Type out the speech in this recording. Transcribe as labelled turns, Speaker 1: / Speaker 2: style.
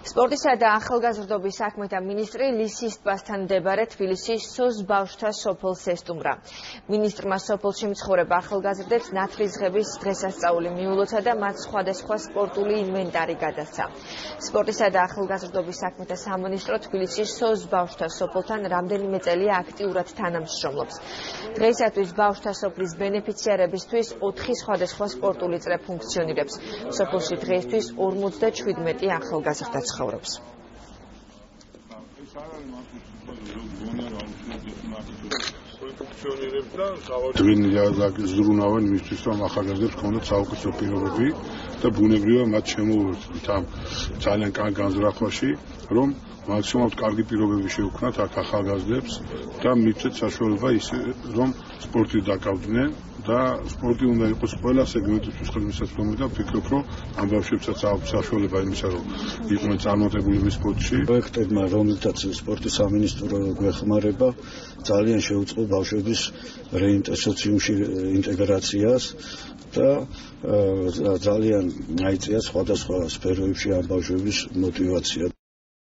Speaker 1: სპორტისა და ახალგაზრდობის საქმეთა მინისტრი ლისის ტბასთან მდებარე თბილისის სოს ბავშვთა სოფელს ესტუმრა. მინისტრმა სოფელში მცხოვრებ ახალგაზრდებს ნათლისღების დღესასწაული მიულოცა და მათ სხვადასხვა სპორტული ინვენტარი გადასცა. სპორტისა და ახალგაზრდობის საქმეთა სამინისტრო თბილისის სოს ბავშვთა სოფელთან რამდენიმე წელია აქტიურად თანამშრომლობს. დღეისათვის ბავშვთა სოფლის ბენეფიციარებისთვის 4 სხვადასხვა სპორტული წრე ფუნქციონირებს. სოფელში დღეისთვის 57 ახალგაზრდა ცხოვრობს.
Speaker 2: დღინია ზრუნავენ იმისთვის, რომ ახალგაზრდებს ჰქონდათ საუკეთესო პირობები და ბუნებრივია მათ შემოუერთდით ამ ძალიან კარგ განზრახვაში, რომ მაქსიმალურად კარგი პირობები შეუქმნათ აქ ახალგაზრდებს და მივცეთ საშუალება ისე, რომ სპორტით დაკავდნენ და სპორტი უნდა იყოს ყველა სეგმენტისთვის ხელმისაწვდომი და ვფიქრობ, რომ ამ ბავშვებსაც აქვს საშუალება იმისა, რომ იყვნენ წარმატებულები სპორტში.
Speaker 3: პროექტებმა, რომელთაც სპორტის სამინისტრო გვეხმარება, ძალიან შეუწყო ბავშვების სოციუმში ინტეგრაციას და ძალიან აიწია სხვადასხვა სფეროებში ამ ბავშვების მოტივაცია.